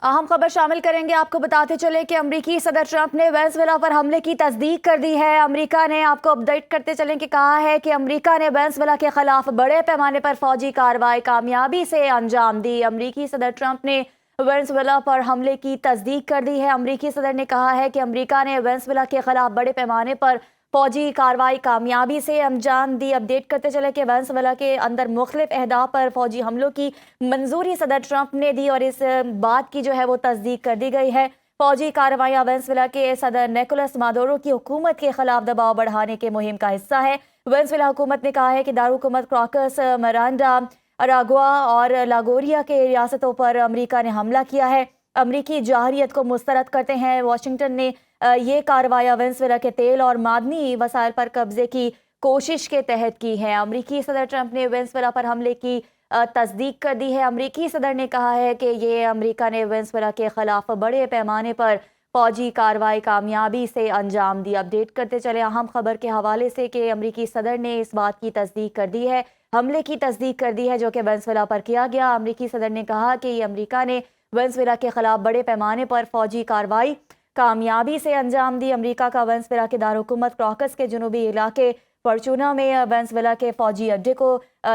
अहम खबर शामिल करेंगे। आपको बताते चले कि अमरीकी सदर ट्रंप ने वेनेजुएला पर हमले की तस्दीक कर दी है। अमरीका ने, आपको अपडेट करते चलें कि कहा है कि अमरीका ने वेनेजुएला के खिलाफ बड़े पैमाने पर फौजी कार्रवाई कामयाबी से अंजाम दी। अमरीकी सदर ट्रंप ने वेनेजुएला पर हमले की तस्दीक कर दी है। अमरीकी सदर ने कहा है कि अमरीका ने वेनेजुएला के खिलाफ बड़े पैमाने पर फौजी कार्रवाई कामयाबी से अंजाम दी। अपडेट करते चले कि वेनेजुएला के अंदर मुख्तलिफ अहदाफ पर फौजी हमलों की मंजूरी सदर ट्रंप ने दी और इस बात की जो है वो तस्दीक कर दी गई है। फौजी कार्रवाइयाँ वेनेजुएला के सदर निकोलस मादुरो की हुकूमत के खिलाफ दबाव बढ़ाने के मुहिम का हिस्सा है। वेनेजुएला हुकूमत ने कहा है कि दारुकुमत क्राकस, मिरांडा, अरागुआ और लागोरिया के रियासतों पर अमरीका ने हमला किया है। अमरीकी जाहरियत को मुस्तरद करते हैं वाशिंगटन ने ये कार्रवाइयाँ वेनेजुएला के तेल और मादनी वसाइल पर कब्जे की कोशिश के तहत की हैं। अमरीकी सदर ट्रंप ने वेनेजुएला पर हमले की तस्दीक कर दी है। अमरीकी सदर ने कहा है कि ये अमरीका ने वेनेजुएला के खिलाफ बड़े पैमाने पर फौजी कार्रवाई कामयाबी से अंजाम दी। अपडेट करते चले अहम खबर के हवाले से कि अमरीकी सदर ने इस बात की तस्दीक कर दी है, हमले की तस्दीक कर दी है जो कि वेनेजुएला पर किया गया। अमरीकी सदर ने कहा कि अमरीका ने वेनेजुएला के खिलाफ बड़े पैमाने पर फौजी कार्रवाई कामयाबी से अंजाम दी। अमरीका का वेनेजुएला के दारुकुमत क्राकस के जुनूबी इलाके फॉर्चूना में वेनेजुएला के फौजी अड्डे को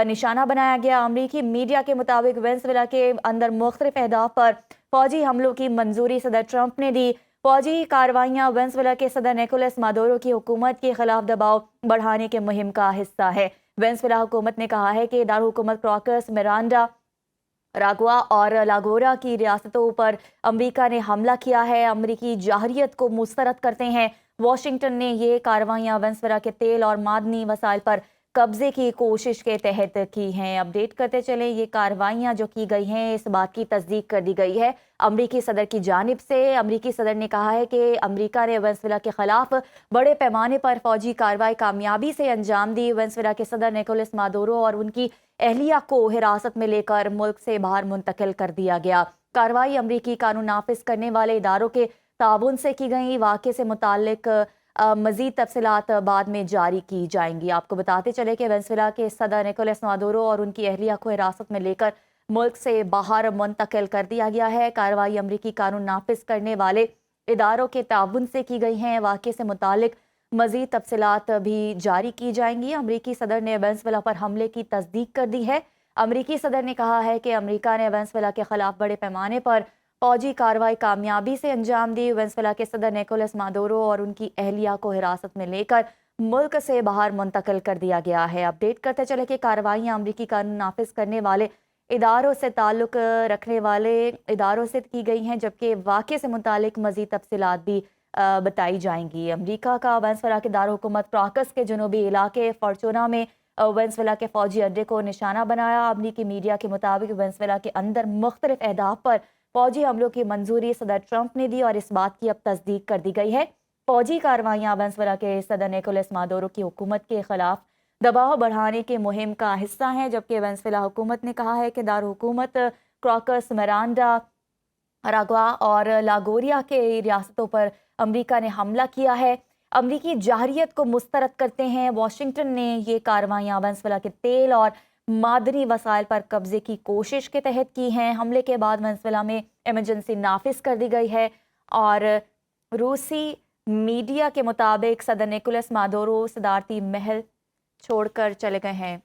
निशाना बनाया गया। अमरीकी मीडिया के मुताबिक वेनेजुएला के अंदर मुख्तलिफ अहदाफ पर फौजी हमलों की मंजूरी सदर ट्रंप ने दी। फौजी कार्रवाइयाँ वेनेजुएला के सदर निकोलस मादुरो की हुकूमत के खिलाफ दबाव बढ़ाने के मुहिम का हिस्सा है। वेनेजुएला हुकूमत ने कहा है कि दारुकुमत क्राकस, मिरांडा, रागुआ और लागोरा की रियासतों पर अमरीका ने हमला किया है। अमरीकी जाहरियत को मुस्तरद करते हैं वाशिंगटन ने ये कार्रवाइयाँ वेनेजुएला के तेल और मादनी वसाइल पर कब्जे की कोशिश के तहत की हैं। अपडेट करते चलें, ये कार्रवाइयाँ जो की गई हैं इस बात की तस्दीक कर दी गई है अमरीकी सदर की जानिब से। अमरीकी सदर ने कहा है कि अमरीका ने वेनेजुएला के खिलाफ बड़े पैमाने पर फौजी कार्रवाई कामयाबी से अंजाम दी। वेनेजुएला के सदर निकोलस मादुरो और उनकी एहलिया को हिरासत में लेकर मुल्क से बाहर मुंतकिल कर दिया गया। कार्रवाई अमरीकी कानून नाफिज करने वाले इदारों के ताउन से की गई। वाक़े से मुतालिक मज़ीद तफसीलात बाद में जारी की जाएंगी। आपको बताते चले कि वेनेजुएला के सदर निकोलस मादुरो और उनकी एहलिया को हिरासत में लेकर मुल्क से बाहर मुंतकिल कर दिया गया है। कार्रवाई अमरीकी कानून नाफिज करने वाले इदारों के ताउन से की गई हैं। वाक़े से मुतालिक मज़ीद तफसीलात भी जारी की जाएंगी। अमरीकी सदर ने वेनेजुएला पर हमले की तस्दीक कर दी है। अमरीकी सदर ने कहा है कि अमरीका ने वेनेजुएला के खिलाफ बड़े पैमाने पर फौजी कार्रवाई कामयाबी से अंजाम दी। वेनेजुएला के सदर निकोलस मादुरो और उनकी एहलिया को हिरासत में लेकर मुल्क से बाहर मुंतकिल कर दिया गया है। अपडेट करते चले कि कार्रवाइयाँ अमरीकी कानून नाफिज करने वाले इदारों से ताल्लुक़ रखने वाले इदारों से की गई हैं, जबकि वाक़े से मुतालिक मज़ीद तफसीलात भी बताई जाएंगी। अमरीका का वेनेजुएला के दारुकुमत क्राकस के जुनूबी इलाके फॉर्चूना में वेनेजुएला के फौजी अड्डे को निशाना बनाया। अमरीकी मीडिया के मुताबिक वेनेजुएला के अंदर मुख्तलिफ अहदाफ पर फौजी हमलों की मंजूरी सदर ट्रंप ने दी और इस बात की अब तस्दीक कर दी गई है। फौजी कार्रवाइयाँ वेनेजुएला के सदर निकोलस मादुरो की हुकूमत के खिलाफ दबाव बढ़ाने के मुहिम का हिस्सा है, जबकि वेनेजुएला हुकूमत ने कहा है कि दारुकुमत क्राकस, मिरांडा, अरागुआ और लागोरिया के रियासतों पर अमरीका ने हमला किया है। अमरीकी जाहरियत को मुस्तरद करते हैं वाशिंगटन ने ये कार्रवाइयाँ वेनेजुएला के तेल और मादनी वसाइल पर कब्जे की कोशिश के तहत की हैं। हमले के बाद वेनेजुएला में इमरजेंसी नाफिज कर दी गई है और रूसी मीडिया के मुताबिक सदर निकोलस मादुरो सदारती महल छोड़कर चले गए हैं।